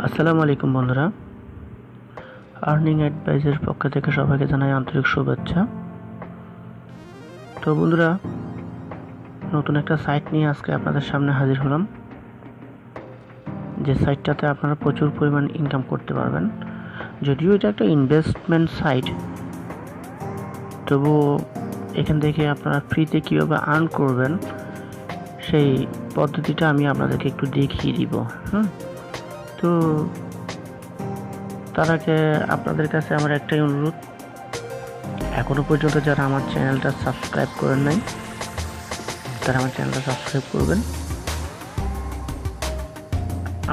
আসসালামু আলাইকুম বন্ধুরা, আর্নিং অ্যাডভাইসের পক্ষ থেকে সবাইকে জানাই আন্তরিক শুভেচ্ছা। তো বন্ধুরা, নতুন একটা সাইট নিয়ে আজকে আপনাদের সামনে হাজির হলাম, যে সাইটটাতে আপনারা প্রচুর পরিমাণ ইনকাম করতে পারবেন। যদিও এটা একটা ইনভেস্টমেন্ট সাইট, তবুও এখান থেকে আপনারা ফ্রিতে কীভাবে আর্ন করবেন সেই পদ্ধতিটা আমি আপনাদেরকে একটু দেখিয়ে দিব। তো তার আগে আপনাদের কাছে আমার একটাই অনুরোধ, এখনও পর্যন্ত যারা আমার চ্যানেলটা সাবস্ক্রাইব করেন নাই তারা আমার চ্যানেলটা সাবস্ক্রাইব করবেন।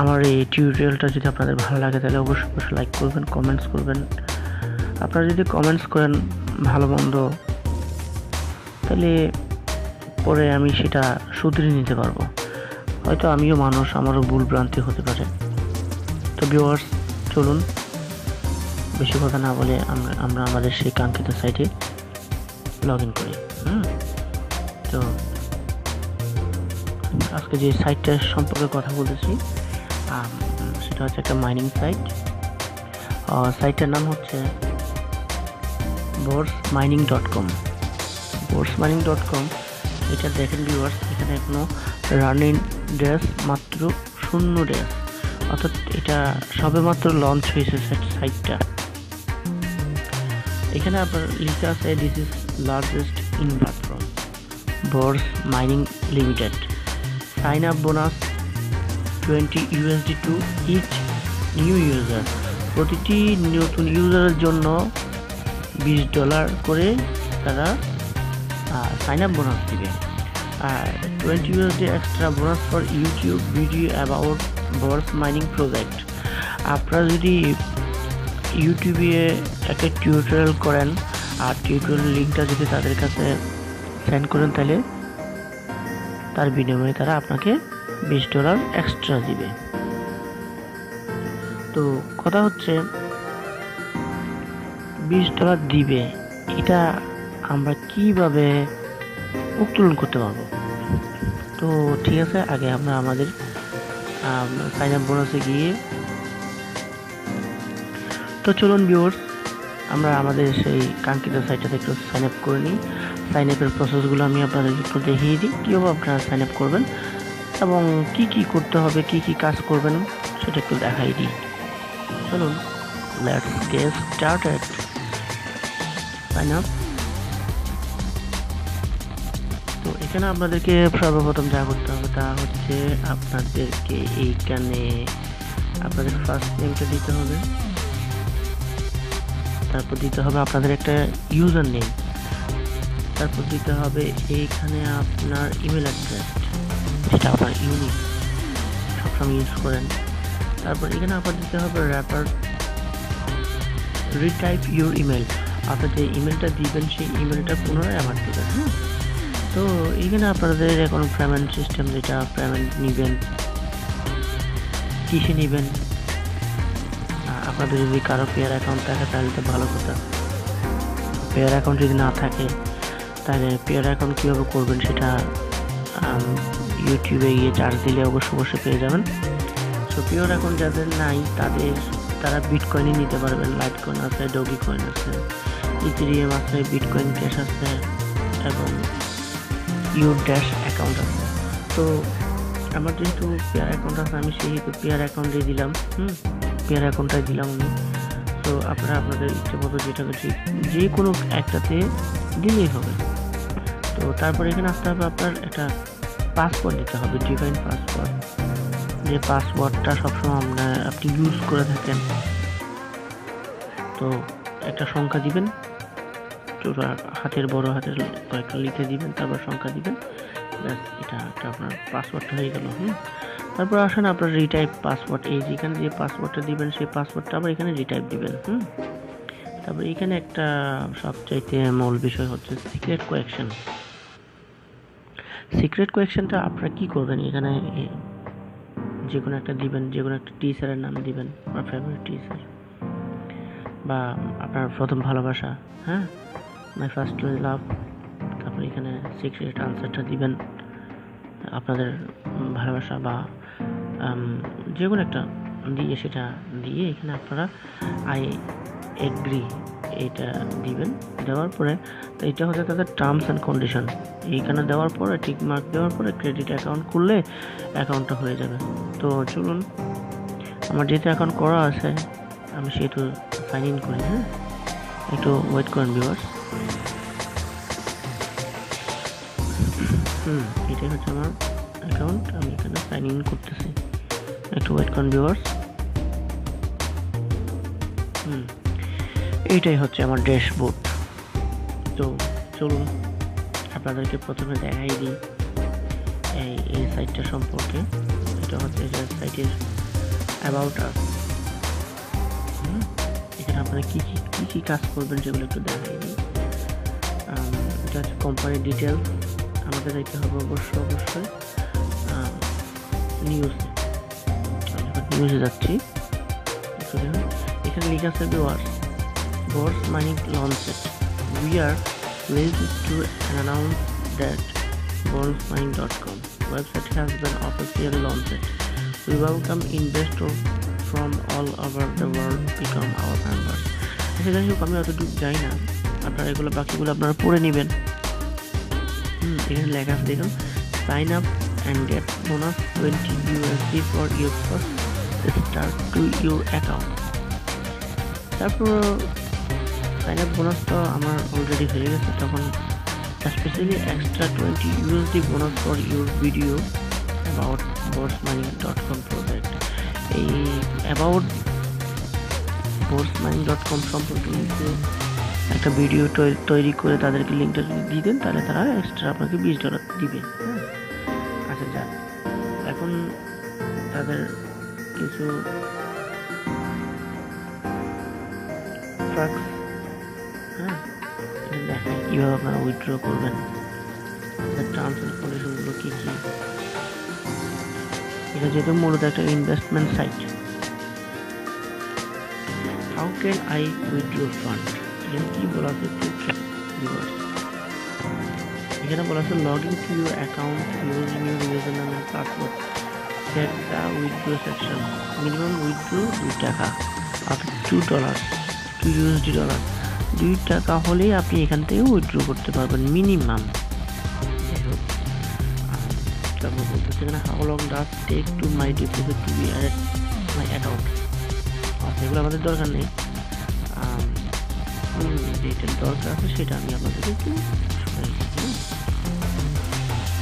আমার এই টিউটোরিয়ালটা যদি আপনাদের ভালো লাগে তাহলে অবশ্যই লাইক করবেন, কমেন্টস করবেন। আপনারা যদি কমেন্টস করেন ভালো মন্দ, তাহলে পরে আমি সেটা শুধরে নিতে পারবো। হয়তো আমিও মানুষ, আমারও ভুল ভ্রান্তি হতে পারে। তো ভিউয়ার্স, চলুন বেশি কথা না বলে আমরা আমাদের সেই কাঙ্ক্ষিত সাইটে লগ ইন করি। তো আজকে যে সাইটটার সম্পর্কে কথা বলতেছি সেটা হচ্ছে একটা মাইনিং সাইট। সাইটটার নাম হচ্ছে borcmining.com। borcmining.com এটা দেখেন ভিউয়ার্স, এখানে এখনো রানিং ডেজ মাত্র 0 ডেজ, অর্থাৎ এটা সবে মাত্র লঞ্চ হয়েছে সাইটটা। এখানে আপনার লিখে আছে this is largest in platform borcmining limited, sign up bonus $20 to each new user. প্রতিটি নতুন ইউজারের জন্য $20 করে তারা সাইন আপ বোনাস দিবে, আর $20 extra bonus for YouTube video about borcmining project. আপনারা যদি ইউটিউবে একটা টিউটোরিয়াল করেন আর টিউটোরিয়াল লিঙ্কটা যদি তাদের কাছে সেন্ড করেন, তাহলে তার বিনিময়ে তারা আপনাকে $20 এক্সট্রা দিবে। তো কথা হচ্ছে $20 দিবে, এটা আমরা কিভাবে উত্তোলন করতে পারবো? তো ঠিক আছে, আগে আমরা আমাদের সাইন আপ বোনাসে গিয়ে, তো চলুন ভিউয়ার্স, আমরা আমাদের সেই কাঙ্ক্ষিত সাইটটাতে একটু সাইন আপ করে নিই। সাইন আপের প্রসেসগুলো আমি আপনাদেরকে একটু দেখিয়ে দিই, কীভাবে আপনারা সাইন আপ করবেন এবং কি কি করতে হবে, কি কি কাজ করবেন সেটা একটু দেখাই দিই। চলুন, let's get started. Sign up. তো এখানে আপনাদেরকে সর্বপ্রথম যা করতে হবে তা হচ্ছে আপনাদেরকে এইখানে আপনাদের ফার্স্ট নেমটা দিতে হবে, তারপর দিতে হবে আপনাদের একটা ইউজার নেম, তারপর দিতে হবে এইখানে আপনার ইমেল অ্যাড্রেস, যেটা আপনার ইউনিক সবসময় ইউজ করেন। তারপর এখানে আপনার দিতে হবে র্যাপার রিটাইপ ইউর ইমেল, আপনার যে ইমেলটা দিবেন সেই ইমেলটা পুনরায় আবার দেবেন। তো এখানে আপনাদের এখন পেমেন্ট সিস্টেম, যেটা পেমেন্ট নেবেন, কিসে নেবেন। আপনাদের যদি কারো পেয়ার অ্যাকাউন্ট থাকে তাহলে তো ভালো কথা, পেয়ার অ্যাকাউন্ট যদি না থাকে তাহলে পেয়ার অ্যাকাউন্ট কীভাবে করবেন সেটা ইউটিউবে গিয়ে চার্জ দিলে অবশ্যই পেয়ে যাবেন। সো পেয়ার অ্যাকাউন্ট যাদের নাই তারা বিটকয়েনই নিতে পারবেন। লাইটকয়েন আছে, ডগি কয়েন আছে, ইথেরিয়াম আছে, বিটকয়েন ক্যাশ আছে এবং ইউর ড্যাশ অ্যাকাউন্ট আছে। তো আমার যেহেতু পেয়ার অ্যাকাউন্ট আছে, আমি সেহেতু পেয়ার অ্যাকাউন্টে দিলাম, পেয়ার অ্যাকাউন্টটাই দিলাম আমি। তো আপনারা আপনাদের ইচ্ছে মতো যেটা যে কোনো একটাতে দিলেই হবে। তো তারপর এখানে আসতে হবে, আপনার একটা পাসওয়ার্ড দিতে হবে, ডিফাইন পাসওয়ার্ড, যে পাসওয়ার্ডটা সবসময় আপনি ইউজ করে থাকেন। তো একটা সংখ্যা দিবেন, হাতের বড় হাতের কয়েকটা লিখে দিবেন, তারপর সংখ্যা দিবেন, ব্যাস, এটা একটা আপনার পাসওয়ার্ডটা হয়ে গেল। তারপর আসেন আপনার রিটাইপ পাসওয়ার্ড, এই যেখানে যে পাসওয়ার্ডটা দিবেন সেই পাসওয়ার্ডটা আবার এখানে রিটাইপ দিবেন। তারপর এখানে একটা সবচাইতে মূল বিষয় হচ্ছে সিক্রেট কোয়েকশন। সিক্রেট কোয়েকশনটা আপনারা কি করবেন, এখানে যে কোনো একটা দিবেন, যে কোনো একটা টিচারের নাম দিবেন, আপনার ফেভারিট টিচার বা আপনার প্রথম ভালোবাসা, মাই ফার্স্ট লাভ। তারপর এখানে সিক্রেট আনসারটা দিবেন, আপনাদের ভালোবাসা বা যে কোনো একটা দিয়ে সেটা দিয়ে এখানে আপনারা আই এগ্রি এটা দিবেন। দেওয়ার পরে তো এটা হচ্ছে তাদের টার্মস অ্যান্ড কন্ডিশন। এইখানে দেওয়ার পরে টিক মার্ক দেওয়ার পরে ক্রেডিট অ্যাকাউন্ট খুললে অ্যাকাউন্টটা হয়ে যাবে। তো চলুন, আমার যেহেতু অ্যাকাউন্ট করা আছে আমি সেহেতু সাইন ইন করি। হ্যাঁ, একটু ওয়েট করেন ভিউয়ার্স। এটাই হচ্ছে আমার অ্যাকাউন্ট, আমি এখানে সাইন ইন করতেছি, একটু ওয়েট করেন ভিউয়ার্স। এইটাই হচ্ছে আমার ড্যাশবোর্ড। তো চলুন আপনাদেরকে প্রথমে দেখাই দিই এই সাইটটা সম্পর্কে। এটা হচ্ছে সাইটের অ্যাবাউট আস। এখানে আপনারা কী কী কাজ করবেন সেগুলো একটু দেখাই দিই। এটা হচ্ছে কোম্পানির ডিটেলস, আমাদের যাইতে হবে অবশ্যই নিউজে যাচ্ছি। এখানে লেখা আছে borcmining launched. We are pleased to announce that borcmining.com website has been officially launched. We welcome investors from all over the world become our members. আচ্ছা, যাই হোক আমি অতটুকু যাই না, আপনারা এগুলো বাকিগুলো আপনারা পড়ে নেবেন। এখানে লেখা আছে দেখুন, sign up and get bonus $20 for your first start to your account। তারপর সাইন আপ বোনাস তো আমার অলরেডি হয়ে গেছে, তখন specially extra $20 bonus for your video about borcmining.com project. এই অ্যাবাউট borcmining.com সম্পর্কে একটা ভিডিও তৈরি করে তাদেরকে লিঙ্কটা যদি দিয়ে দেন তাহলে তারা এক্সট্রা আপনাকে $20 দিবে। আচ্ছা যাক, এখন তাদের কিছু দেখেন কীভাবে আপনারা উইথড্র করবেন, টার্মস অ্যান্ড কন্ডিশনগুলো কী কী। এটা যেহেতু মূলত একটা investment site. How can I withdraw fund, এখানে কী বলা আছে এখানে বলা আছে log in to your account using your user name and password, set the withdraw section, minimum withdraw $2 অর্থাৎ $2 $2 হলেই আপনি এখান থেকে উইথড্র করতে পারবেন মিনিমাম। তারপর বলতেছে এখানে how long does take to my deposit to be added my account. এগুলো আমাদের দরকার নেই, যেটা দরকার আছে সেটা আমি আপনাদেরকে একটু শোনাই।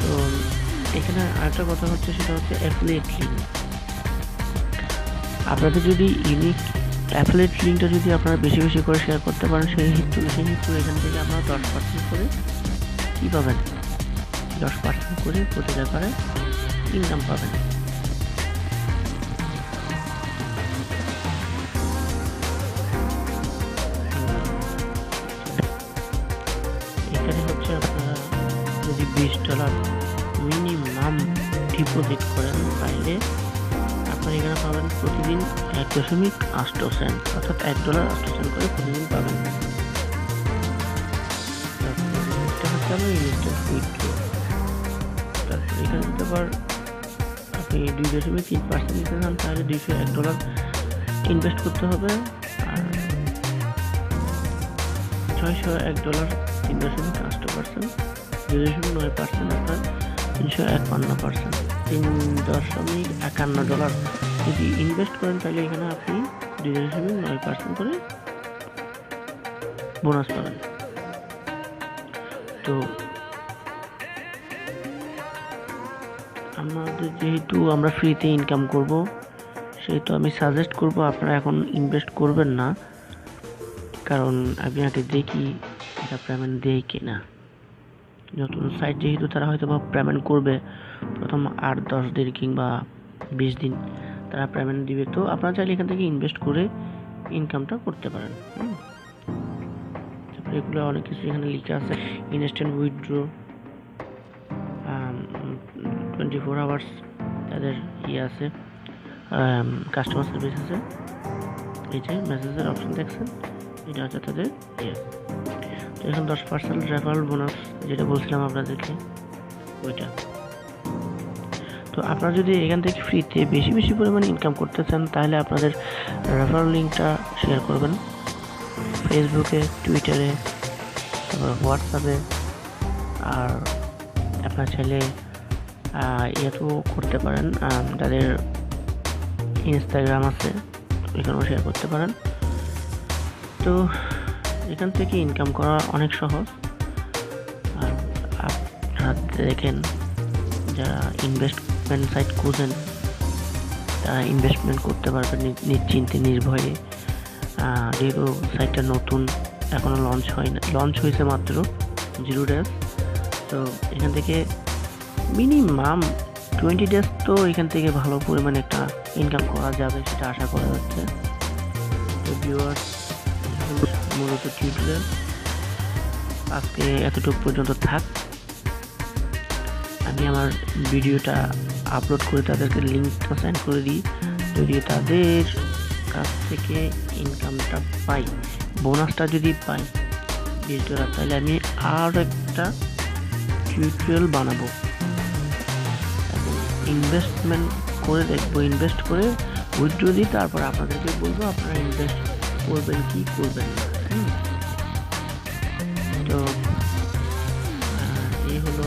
তো এখানে আরেকটা কথা হচ্ছে, সেটা হচ্ছে অ্যাফিলিয়েট লিঙ্ক। আপনাদের যদি ইউনিক অ্যাফিলিয়েট লিঙ্কটা যদি আপনারা বেশি বেশি করে শেয়ার করতে পারেন, সেই হেতু এখান থেকে আপনারা 10% করে কী পাবেন, 10% করে প্রতি ব্যাপারে ইনকাম পাবেন। এখানে হচ্ছে আপনারা যদি $20 মিনিমাম ডিপোজিট করেন তাহলে আপনার এখানে পাবেন প্রতিদিন 1.8 সেন্ট, অর্থাৎ $1.8 করে প্রতিদিন পাবেন। এটা হচ্ছে আমার ইনস্ট্যান্ট উইথড্র। তারপর এখানে যদি আবার আপনি 2.3% নিতে চান তাহলে $201 ইনভেস্ট করতে হবে, আর $601 3.8%, 2.9% আপনার $351, $3.51 যদি ইনভেস্ট করেন তাহলে এখানে আপনি 2.9% করে বোনাস পাবেন। তো আমাদের যেহেতু আমরা ফ্রিতে ইনকাম করব, সেহেতু আমি সাজেস্ট করব আপনারা এখন ইনভেস্ট করবেন না, কারণ আমি আগে দেখি এটা পেমেন্ট দেয় কিনা। নতুন সাইট যেহেতু তারা হয়তো বা পেমেন্ট করবে প্রথম 8-10 দিন কিংবা 20 দিন তারা পেমেন্ট দিবে। তো আপনারা চাইলে এখান থেকে ইনভেস্ট করে ইনকামটা করতে পারেন। এগুলো অনেক কিছু এখানে লেখা আছে, ইনস্ট্যান্ট উইথড্র 24 আওয়ার্স তাদের আছে, কাস্টমার সার্ভিস আছে, এই যে মেসেজের অপশন দেখছেন, এটা হচ্ছে তাদের তো এখন 10% রেফারেল বোনাস যেটা বলছিলাম আপনাদেরকে ওইটা। তো তো আপনারা যদি এখান থেকে ফ্রিতে বেশি বেশি পরিমাণে ইনকাম করতে চান তাহলে আপনাদের রেফারেল লিঙ্কটা শেয়ার করবেন ফেসবুকে, টুইটারে, তারপর হোয়াটসঅ্যাপে। আর আপনার চাইলে ইয়েতেও করতে পারেন, যাদের ইনস্টাগ্রাম আছে এখানেও শেয়ার করতে পারেন। তো এখান থেকে ইনকাম করা অনেক সহজ। আর আপনারা দেখেন যারা ইনভেস্টমেন্ট সাইট খুঁজেন তারা ইনভেস্টমেন্ট করতে পারবেন নিশ্চিন্তে, নির্ভয়ে। যেহেতু সাইটটা নতুন, এখনও লঞ্চ হয়েছে মাত্র 0 ডেজ। তো এখান থেকে মিনিমাম 20 ডেজ তো এখান থেকে ভালো পরিমাণে একটা ইনকাম করা যাবে, সেটা আশা করা যাচ্ছে। তো ভিউয়ার্স, মূলত টিউটোরিয়াল আজকে এতটুকু পর্যন্ত থাক। আমি আমার ভিডিওটা আপলোড করে তাদেরকে লিঙ্কটা সেন্ড করে দিই। যদি তাদের কাছ থেকে ইনকামটা পাই, বোনাসটা যদি পাই $20, তাহলে আমি আর একটা টিউটোরিয়াল বানাবো, ইনভেস্টমেন্ট করে দেখবো, ইনভেস্ট করে উইথড্র দিই, তারপর আপনাদেরকে বলবো আপনারা ইনভেস্ট করবেন কি করবেন না। তো এই হলো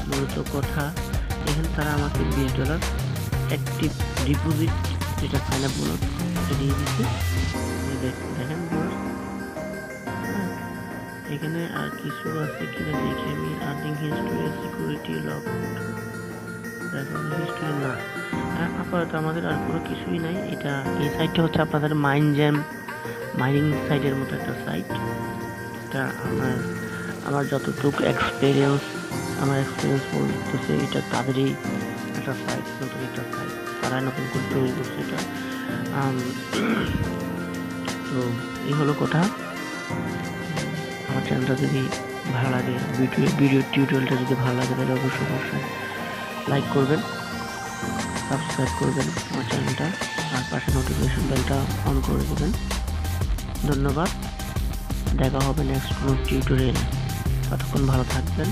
মূলত কথা। এখানে তারা আমাকে $20 অ্যাক্টিভ ডিপোজিট, যেটা সাইন আপ বোনাস, দিয়ে দিচ্ছে। দেখেন এখানে আর কিছু আছে কিনা দেখি আমি। Earning history, security lock, history না, আপাতত আমাদের আর কোনো কিছুই নাই। এই সাইটটা হচ্ছে আপনাদের মাইনিং সাইটের মতো একটা সাইট। এটা আমার যতটুকু এক্সপিরিয়েন্স বলতেছে এটা তাদেরই একটা সাইট, নতুন একটা সাইট, তারা নতুন করে তৈরি করছে এটা। তো এই হলো কথা। আমার চ্যানেলটা যদি ভালো লাগে, ভিডিও টিউটোরিয়ালটা যদি ভালো লাগে, তাহলে অবশ্যই লাইক করবেন, সাবস্ক্রাইব করবেন আমার চ্যানেলটা, আর পাশে নোটিফিকেশন বেলটা অন করে দেবেন। ধন্যবাদ, দেখা হবে নেক্সট কোনো টিউটোরিয়ালে। ততক্ষণ ভালো থাকবেন।